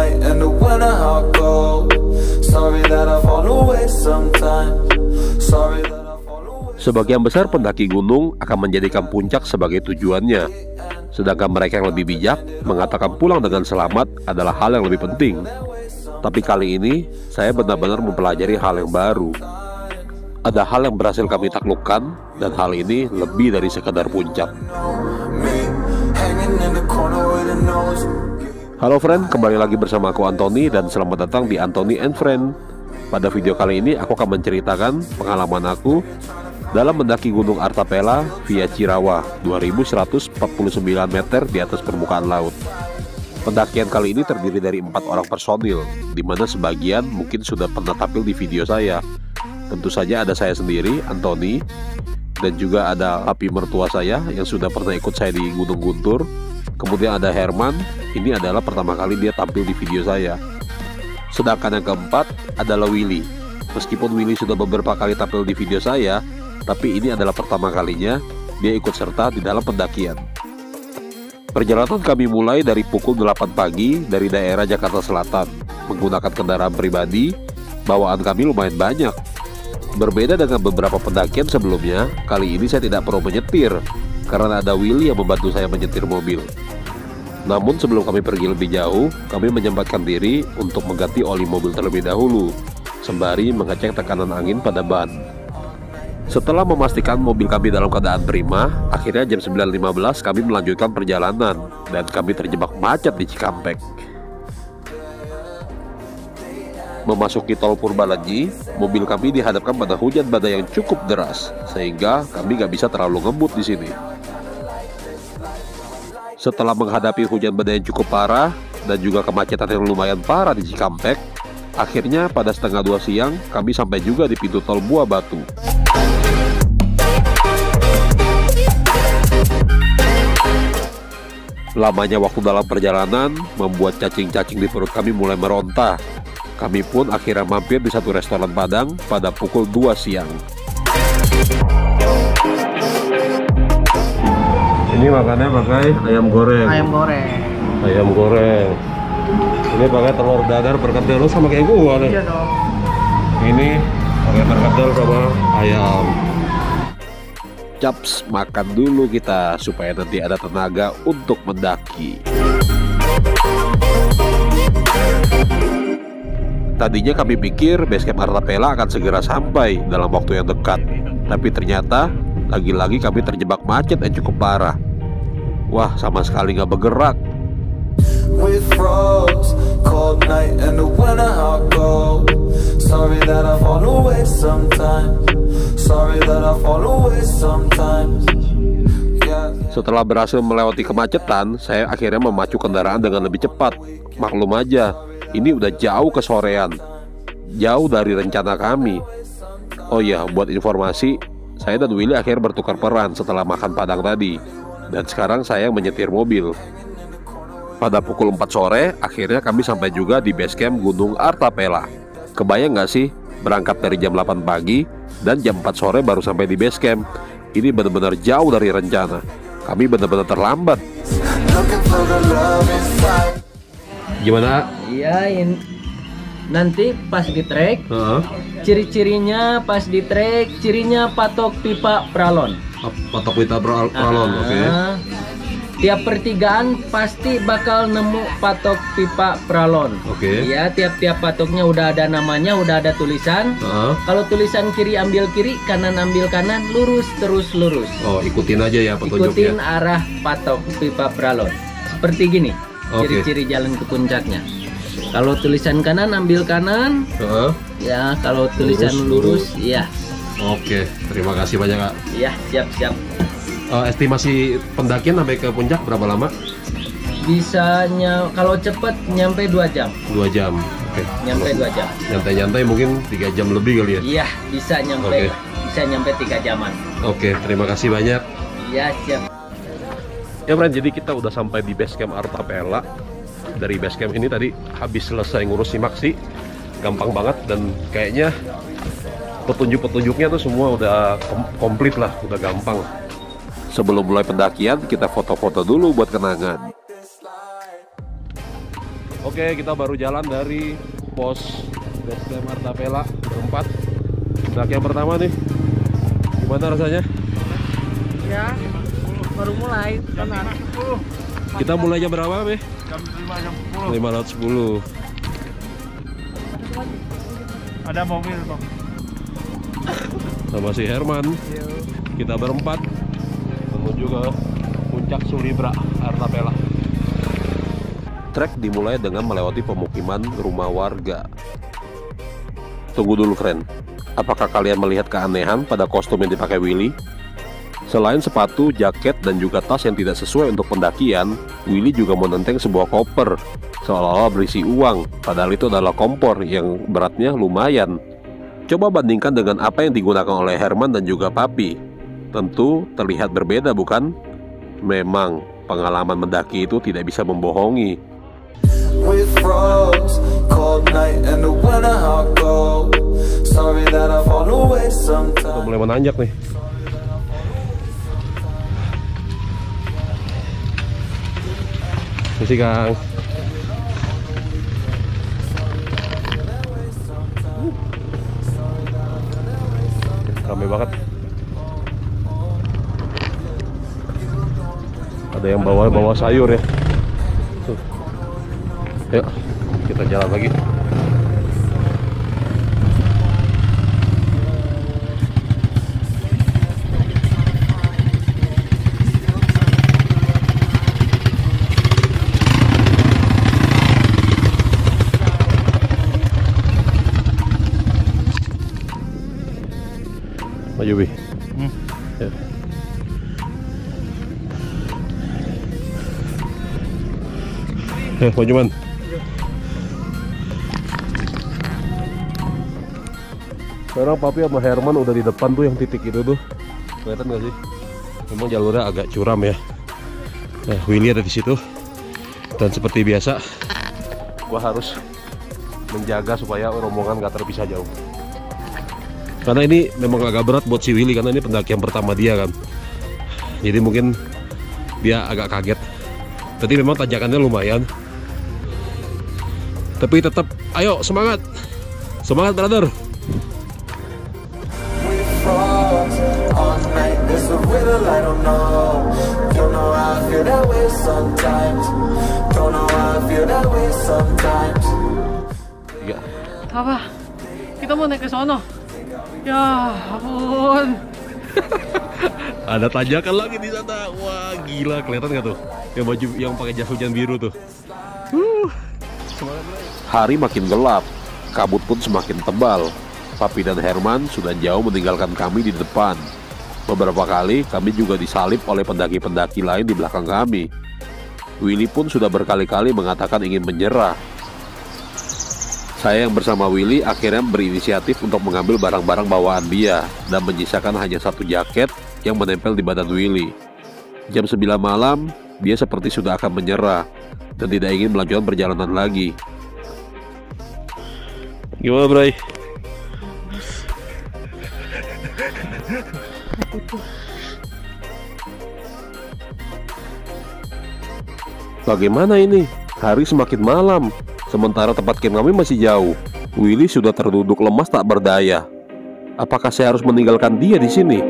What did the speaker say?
night in the winter hot cold. Sorry that I fall away sometimes. Sorry that I fall away. Sebagian besar pendaki gunung akan menjadikan puncak sebagai tujuannya, sedangkan mereka yang lebih bijak mengatakan pulang dengan selamat adalah hal yang lebih penting. Tapi kali ini saya benar-benar mempelajari hal yang baru. Ada hal yang berhasil kami taklukkan, dan hal ini lebih dari sekadar puncak. Halo friend, kembali lagi bersama aku Anthony, dan selamat datang di Anthony and Friend. Pada video kali ini aku akan menceritakan pengalaman aku dalam mendaki Gunung Artapela via Cirawa, 2149 meter di atas permukaan laut. Pendakian kali ini terdiri dari 4 orang personil, di mana sebagian mungkin sudah pernah tampil di video saya. Tentu saja ada saya sendiri, Anthony, dan juga ada api mertua saya yang sudah pernah ikut saya di Gunung Guntur. Kemudian ada Herman, ini adalah pertama kali dia tampil di video saya. Sedangkan yang keempat adalah Willy. Meskipun Willy sudah beberapa kali tampil di video saya, tapi ini adalah pertama kalinya dia ikut serta di dalam pendakian. Perjalanan kami mulai dari pukul 8 pagi dari daerah Jakarta Selatan, menggunakan kendaraan pribadi. Bawaan kami lumayan banyak. Berbeda dengan beberapa pendakian sebelumnya, kali ini saya tidak perlu menyetir karena ada Willy yang membantu saya menyetir mobil. Namun sebelum kami pergi lebih jauh, kami menyempatkan diri untuk mengganti oli mobil terlebih dahulu, sembari mengecek tekanan angin pada ban. Setelah memastikan mobil kami dalam keadaan prima, akhirnya jam 9.15 kami melanjutkan perjalanan, dan kami terjebak macet di Cikampek. Memasuki tol Purbalenyi, mobil kami dihadapkan pada hujan badai yang cukup deras, sehingga kami gak bisa terlalu ngebut di sini. Setelah menghadapi hujan badai yang cukup parah dan juga kemacetan yang lumayan parah di Cikampek, akhirnya pada setengah 2 siang kami sampai juga di pintu tol Buah Batu. Lamanya waktu dalam perjalanan membuat cacing-cacing di perut kami mulai meronta. Kami pun akhirnya mampir di satu restoran Padang pada pukul 2 siang. Ini makannya pakai ayam goreng. Ayam goreng. Ayam goreng. Ini pakai telur dadar perkedel sama kayak gua nih. Iya dong. Ini pakai perkedel sama ayam. Caps, makan dulu kita supaya nanti ada tenaga untuk mendaki. Tadinya kami pikir basecamp Artapela akan segera sampai dalam waktu yang dekat, tapi ternyata lagi-lagi kami terjebak macet yang cukup parah. Wah, sama sekali nggak bergerak. Setelah berhasil melewati kemacetan, saya akhirnya memacu kendaraan dengan lebih cepat. Maklum aja, ini udah jauh kesorean, jauh dari rencana kami. Oh ya, buat informasi, saya dan Willy akhirnya bertukar peran setelah makan Padang tadi, dan sekarang saya yang menyetir mobil. Pada pukul 4 sore, akhirnya kami sampai juga di basecamp Gunung Artapela. Kebayang nggak sih, berangkat dari jam 8 pagi dan jam 4 sore baru sampai di basecamp. Ini benar-benar jauh dari rencana. Kami benar-benar terlambat. Gimana? Iya, nanti pas di trek, ciri-cirinya pas di trek, cirinya patok pipa pralon. Patok pipa pralon, oke. Tiap pertigaan pasti bakal nemu patok pipa pralon. Oke. Ya, tiap-tiap patoknya udah ada namanya, udah ada tulisan. Kalau tulisan kiri ambil kiri, kanan ambil kanan, lurus terus lurus. Oh, ikutin aja ya petunjuknya. Ikutin arah patok pipa pralon. Seperti gini. Ciri-ciri jalan ke puncaknya. Kalau tulisan kanan ambil kanan, ya. Kalau tulisan lurus, ya. Oke, terima kasih banyak Kak. Ya, siap-siap. Estimasi pendakian sampai ke puncak berapa lama? Bisanya kalau cepet nyampe 2 jam. 2 jam, oke. Nyampe 2 jam. Nyantai-nyantai mungkin 3 jam lebih kali ya? Iya, bisa nyampe. Bisa nyampe 3 jaman. Oke, terima kasih banyak. Iya, siap. Ya friend, jadi kita udah sampai di basecamp Artapela. Dari basecamp ini tadi habis selesai ngurus simaksi, gampang banget, dan kayaknya petunjuk-petunjuknya tuh semua udah komplit lah, udah gampang. Sebelum mulai pendakian, kita foto-foto dulu buat kenangan. Oke, kita baru jalan dari pos base camp Artapela tempat pendaki yang pertama nih. Gimana rasanya? Ya, baru mulai. Kita mulai jam berapa, Be? Jam 5 jam 10. 5:10. Ada mobil Bang. Sama si Herman. Kita berempat menuju ke puncak Sulibra Artapela. Trek dimulai dengan melewati pemukiman rumah warga. Tunggu dulu, keren. Apakah kalian melihat keanehan pada kostum yang dipakai Willy? Selain sepatu, jaket, dan juga tas yang tidak sesuai untuk pendakian, Willy juga menenteng sebuah koper, seolah-olah berisi uang, padahal itu adalah kompor yang beratnya lumayan. Coba bandingkan dengan apa yang digunakan oleh Herman dan juga Papi. Tentu terlihat berbeda, bukan? Memang, pengalaman mendaki itu tidak bisa membohongi. With frogs, cold night and the winter hot cold. Sorry that I've fallen away sometimes. Udah mulai menanjak nih. Misi Kang. Ramai banget. Ada yang bawa sayur ya. Tuh. Yuk, kita jalan lagi. Maju, Bi. Ya. Maju, Man. Sekarang Papi sama Herman udah di depan tuh, yang titik itu tuh. Kelihatan gak sih? Memang jalurnya agak curam ya. Nah, Willy ada di situ. Dan seperti biasa, gua harus menjaga supaya rombongan gak terpisah jauh. Karena ini memang agak berat buat si Willy, karena ini pendakian pertama dia kan. Jadi mungkin dia agak kaget. Tapi memang tanjakannya lumayan. Tapi tetap, ayo semangat. Semangat, brother. Apa? Kita mau naik ke sono. Ya ampun. Ada tanjakan lagi di sana. Wah, gila, kelihatan nggak tuh? Yang baju yang pakai jas hujan biru tuh. Hari makin gelap, kabut pun semakin tebal. Papi dan Herman sudah jauh meninggalkan kami di depan. Beberapa kali kami juga disalip oleh pendaki-pendaki lain di belakang kami. Willy pun sudah berkali-kali mengatakan ingin menyerah. Saya yang bersama Willy akhirnya berinisiatif untuk mengambil barang-barang bawaan dia dan menyisakan hanya satu jaket yang menempel di badan Willy. Jam 9 malam, dia seperti sudah akan menyerah dan tidak ingin melanjutkan perjalanan lagi. Gimana, Bray? Bagaimana ini? Hari semakin malam, sementara tempat camp kami masih jauh. Willy sudah terduduk lemas tak berdaya. Apakah saya harus meninggalkan dia di sini?